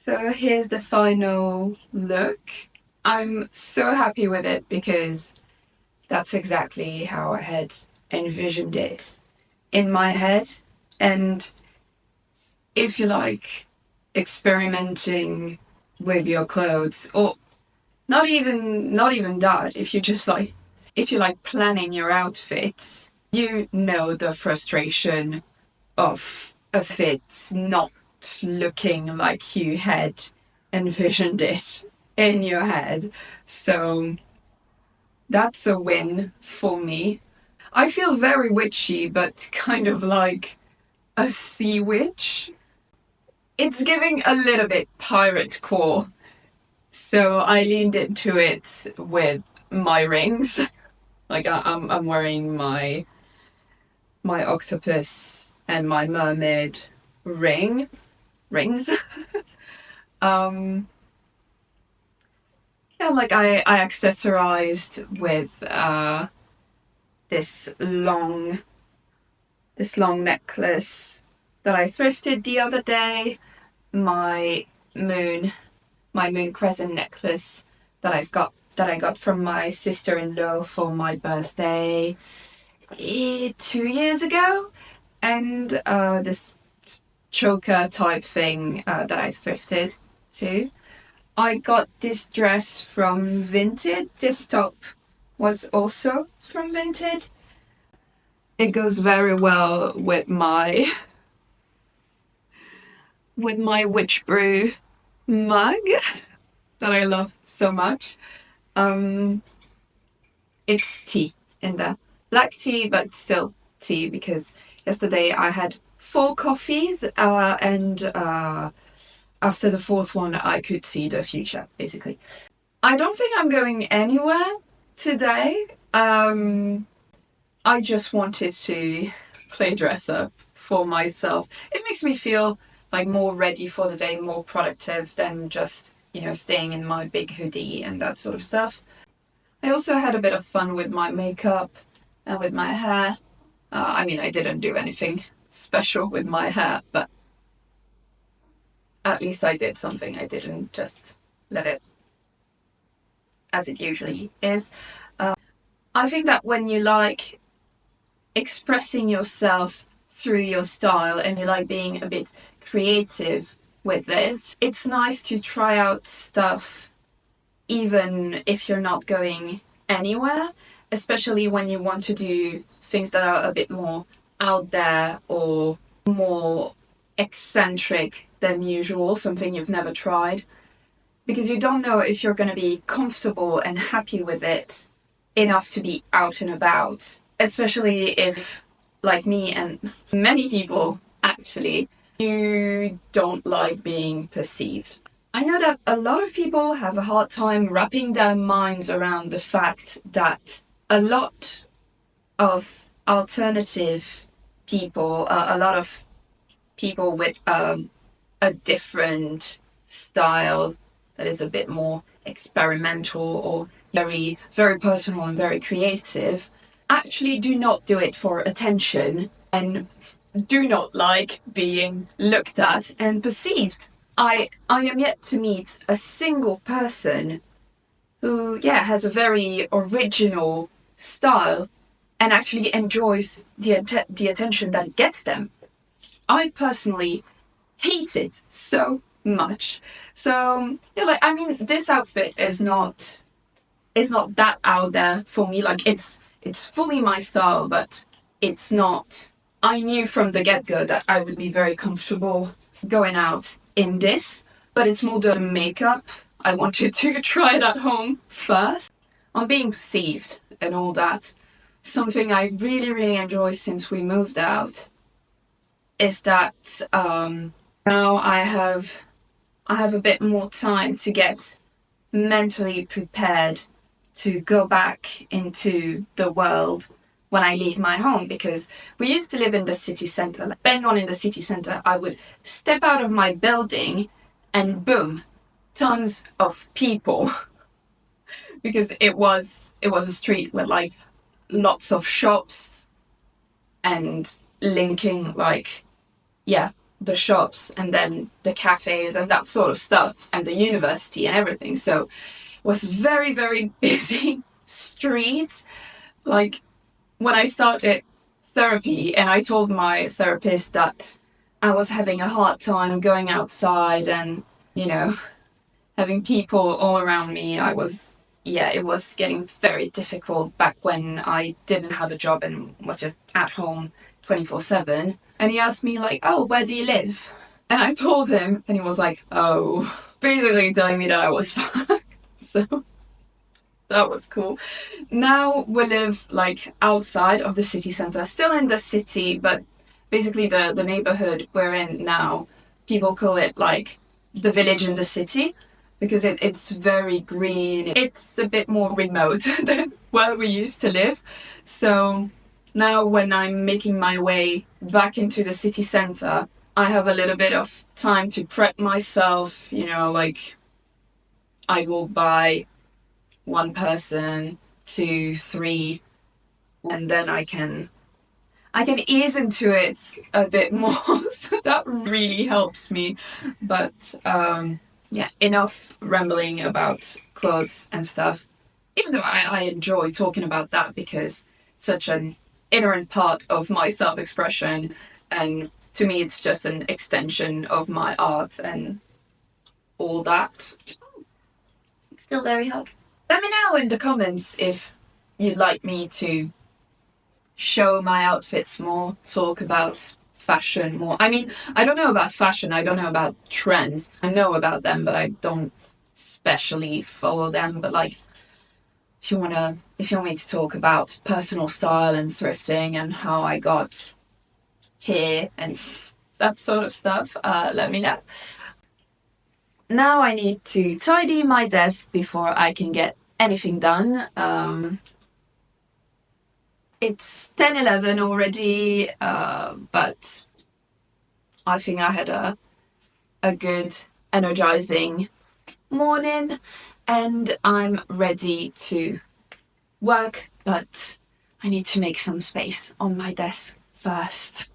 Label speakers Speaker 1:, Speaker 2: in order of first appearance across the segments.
Speaker 1: So here's the final look. I'm so happy with it because that's exactly how I had envisioned it in my head. And if you like experimenting with your clothes, or not even that, if you like planning your outfits, you know the frustration of a fit not looking like you had envisioned it in your head. So that's a win for me. I feel very witchy, but kind of like a sea witch. It's giving a little bit pirate core, so I leaned into it with my rings. Like I'm wearing my octopus and my mermaid rings. um, yeah, like I accessorized with this long necklace that I thrifted the other day. My moon crescent necklace that I got from my sister-in-law for my birthday 2 years ago, and this choker type thing that I thrifted too. I got this dress from Vinted. This top was also from Vinted. It goes very well with my witch brew mug that I love so much. It's tea in there. Black tea, but still tea, because yesterday I had 4 coffees, and after the 4th one I could see the future, basically. I don't think I'm going anywhere today. I just wanted to play dress up for myself. It makes me feel like more ready for the day, more productive than just, staying in my big hoodie and that sort of stuff. I also had a bit of fun with my makeup and with my hair. I didn't do anything special with my hair, but at least I did something. I didn't just let it as it usually is. I think that when you like expressing yourself through your style and you like being a bit creative with it, it's nice to try out stuff even if you're not going anywhere, especially when you want to do things that are a bit more out there or more eccentric than usual, something you've never tried, because you don't know if you're going to be comfortable and happy with it enough to be out and about, especially if, like me and many people actually, you don't like being perceived. I know that a lot of people have a hard time wrapping their minds around the fact that a lot of alternative people, a lot of people with a different style that is a bit more experimental or very, very personal and very creative, actually do not do it for attention and do not like being looked at and perceived. I am yet to meet a single person who, has a very original style and actually enjoys the attention that it gets them. I personally hate it so much. So, this outfit is not that out there for me. Like, it's fully my style, but it's not. I knew from the get-go that I would be very comfortable going out in this, but it's more the makeup. I wanted to try it at home first. On being perceived and all that, something I really, really enjoy since we moved out is that now I have a bit more time to get mentally prepared to go back into the world when I leave my home, because we used to live in the city centre. Like, bang on in the city centre, I would step out of my building and boom, tons of people. Because it was a street with like lots of shops and linking the shops and then the cafes and that sort of stuff, and the university and everything. So it was very, very busy streets. Like when I started therapy and I told my therapist that I was having a hard time going outside and, you know, having people all around me, it was getting very difficult back when I didn't have a job and was just at home 24/7. And he asked me like, oh, where do you live? And I told him, and he was like, oh, basically telling me that I was fine. So that was cool. Now we live like outside of the city center, still in the city, but basically the neighborhood we're in now, people call it like the village in the city, because it's very green. It's a bit more remote than where we used to live. So now when I'm making my way back into the city center, I have a little bit of time to prep myself, you know, like I walk by one person, 2, 3, and then I can ease into it a bit more. So that really helps me. But yeah, enough rambling about clothes and stuff. Even though I enjoy talking about that because it's such an inherent part of my self-expression, and to me it's just an extension of my art and all that. It's still very hard. Let me know in the comments if you'd like me to show my outfits more, talk about fashion more. I mean, I don't know about fashion, I don't know about trends. I know about them, but I don't especially follow them. But like, if you want me to talk about personal style and thrifting and how I got here and that sort of stuff, let me know. Now I need to tidy my desk before I can get anything done. It's 10:11 already, but I think I had a good, energizing morning, and I'm ready to work, but I need to make some space on my desk first.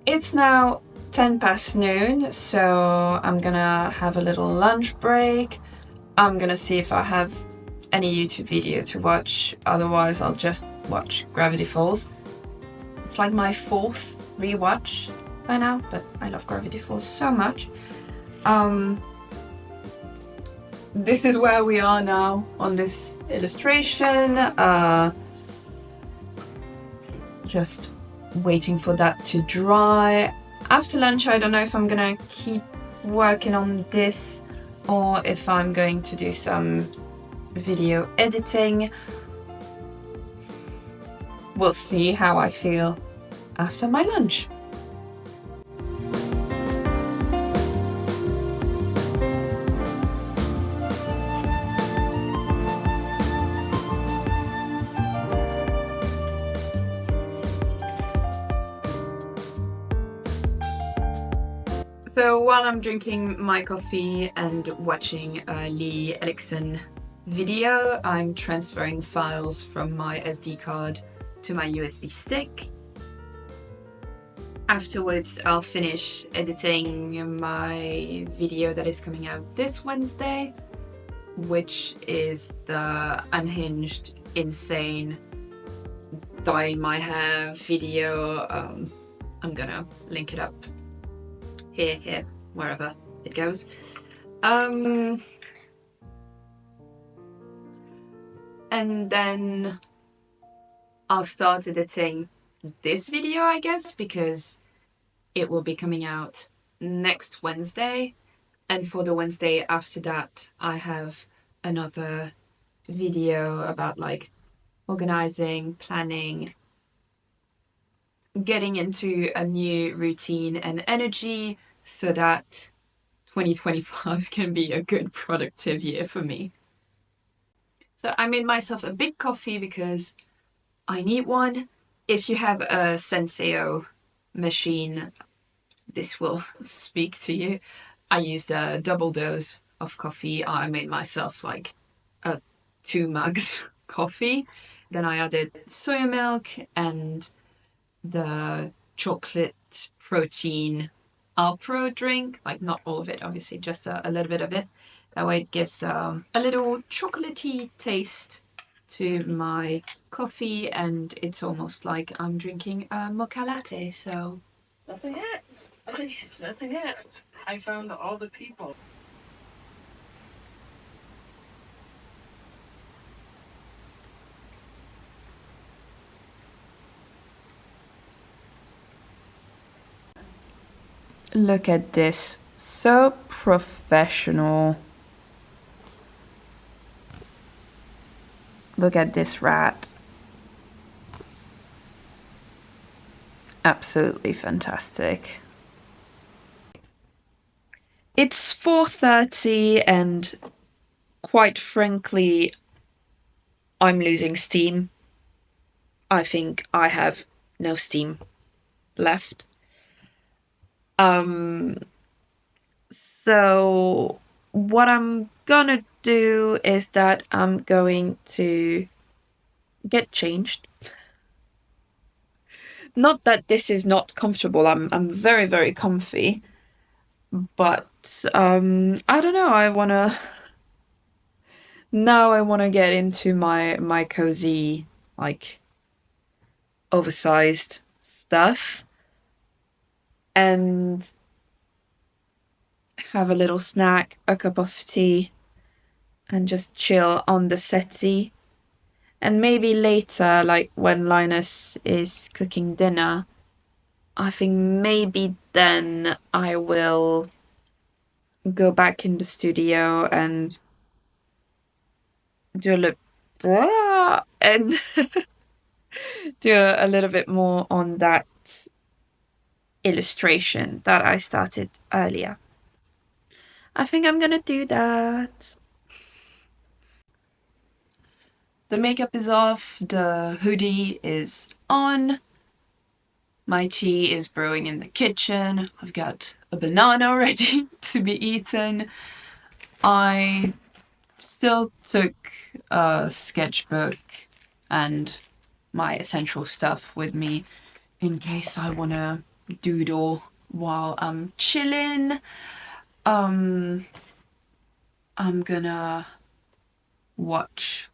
Speaker 1: It's now 10 past noon, so I'm gonna have a little lunch break. I'm gonna see if I have any YouTube video to watch, otherwise I'll just watch Gravity Falls. It's like my 4th rewatch by now, but I love Gravity Falls so much. this is where we are now on this illustration. Just waiting for that to dry. After lunch, I don't know if I'm gonna keep working on this or if I'm going to do some video editing. We'll see how I feel after my lunch. So while I'm drinking my coffee and watching a Lee Elixon video, I'm transferring files from my SD card to my USB stick. Afterwards, I'll finish editing my video that is coming out this Wednesday, which is the unhinged, insane, dye my hair video. I'm gonna link it up here, wherever it goes. And then I'll start editing this video, I guess, because it will be coming out next Wednesday. And for the Wednesday after that, I have another video about like organizing, planning, getting into a new routine and energy so that 2025 can be a good productive year for me. So I made myself a big coffee because I need one. If you have a Senseo machine, this will speak to you. I used a double dose of coffee. I made myself like a 2 mugs coffee. Then I added soya milk and the chocolate protein Alpro drink, like not all of it, obviously, just a little bit of it. That way it gives a little chocolatey taste to my coffee, and it's almost like I'm drinking a mocha latte, so...
Speaker 2: Nothing yet. Nothing yet. I found all the people.
Speaker 1: Look at this. So professional. Look at this rat. Absolutely fantastic. It's 4:30 and quite frankly, I'm losing steam. I think I have no steam left. So what I'm gonna do is that I'm going to get changed. Not that this is not comfortable. I'm very, very comfy. But I don't know, now I wanna get into my cozy, like, oversized stuff and have a little snack, a cup of tea, and just chill on the settee. And maybe later, like when Linus is cooking dinner, I think maybe then I will go back in the studio and do a little and do a little bit more on that illustration that I started earlier. I think I'm gonna do that. The makeup is off, the hoodie is on, my tea is brewing in the kitchen, I've got a banana ready to be eaten. I still took a sketchbook and my essential stuff with me in case I wanna doodle while I'm chilling. I'm gonna watch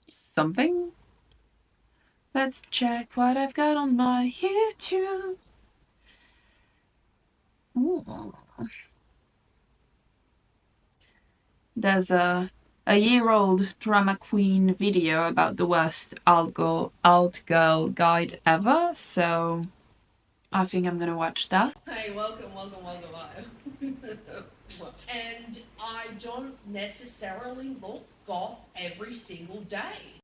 Speaker 1: something. Let's check what I've got on my YouTube. Ooh. There's a year-old drama queen video about the worst alt girl guide ever, so I think I'm gonna watch that.
Speaker 2: Hey, welcome live. And I don't necessarily look goth every single day.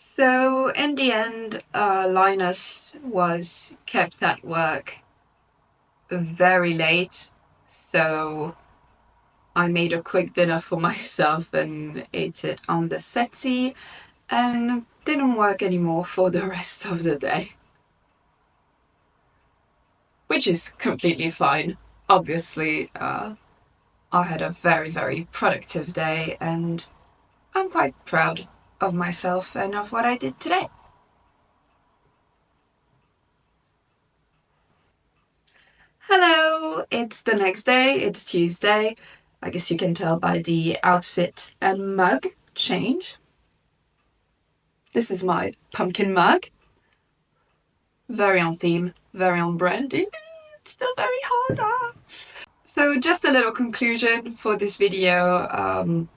Speaker 1: So in the end, Linus was kept at work very late, so I made a quick dinner for myself and ate it on the settee and didn't work anymore for the rest of the day. Which is completely fine. Obviously, I had a very, very productive day and I'm quite proud of myself and of what I did today. Hello, it's the next day, it's Tuesday. I guess you can tell by the outfit and mug change. This is my pumpkin mug. Very on theme, very on brand. It's still very hard. So just a little conclusion for this video.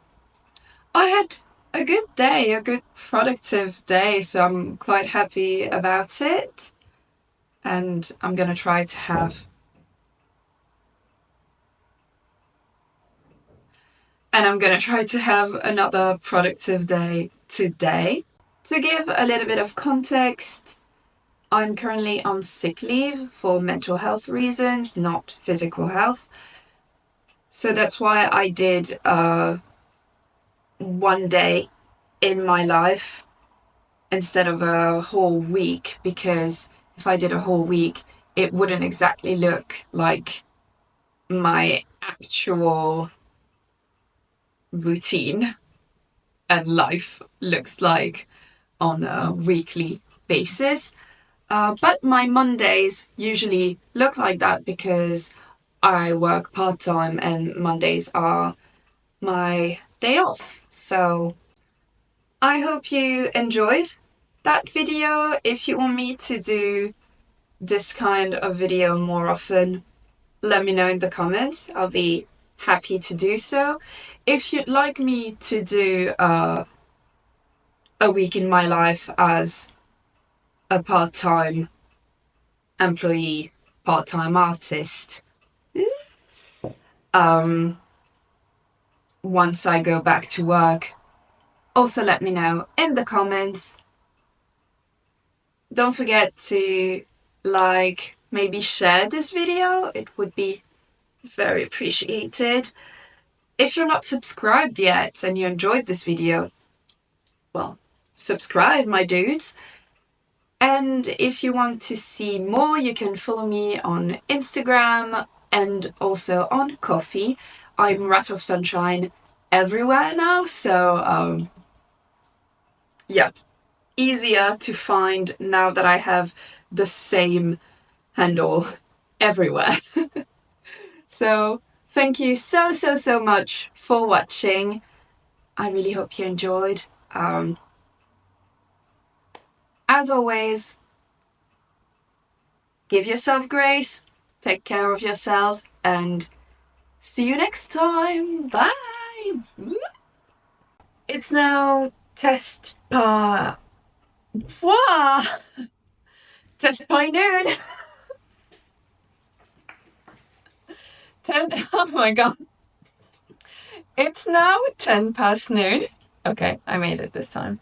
Speaker 1: I had a good day, a good productive day, so I'm quite happy about it. And I'm gonna try to have another productive day today. To give a little bit of context, I'm currently on sick leave for mental health reasons, not physical health. So that's why I did one day in my life instead of a whole week, because if I did a whole week, it wouldn't exactly look like my actual routine and life looks like on a weekly basis. But my Mondays usually look like that because I work part-time and Mondays are my day off. So I hope you enjoyed that video. If you want me to do this kind of video more often, let me know in the comments. I'll be happy to do so. If you'd like me to do a week in my life as a part-time employee, part-time artist, once I go back to work, also let me know in the comments. Don't forget to like, maybe share this video. It would be very appreciated. If you're not subscribed yet and you enjoyed this video, well, subscribe, my dudes. And if you want to see more, you can follow me on Instagram and also on Ko-fi. I'm RatOfSunshine everywhere now, so yeah, easier to find now that I have the same handle everywhere. So thank you so much for watching. I really hope you enjoyed. As always, give yourself grace, take care of yourselves, and see you next time. Bye! It's now test by noon. 10, oh my god. It's now 10 past noon. Okay, I made it this time.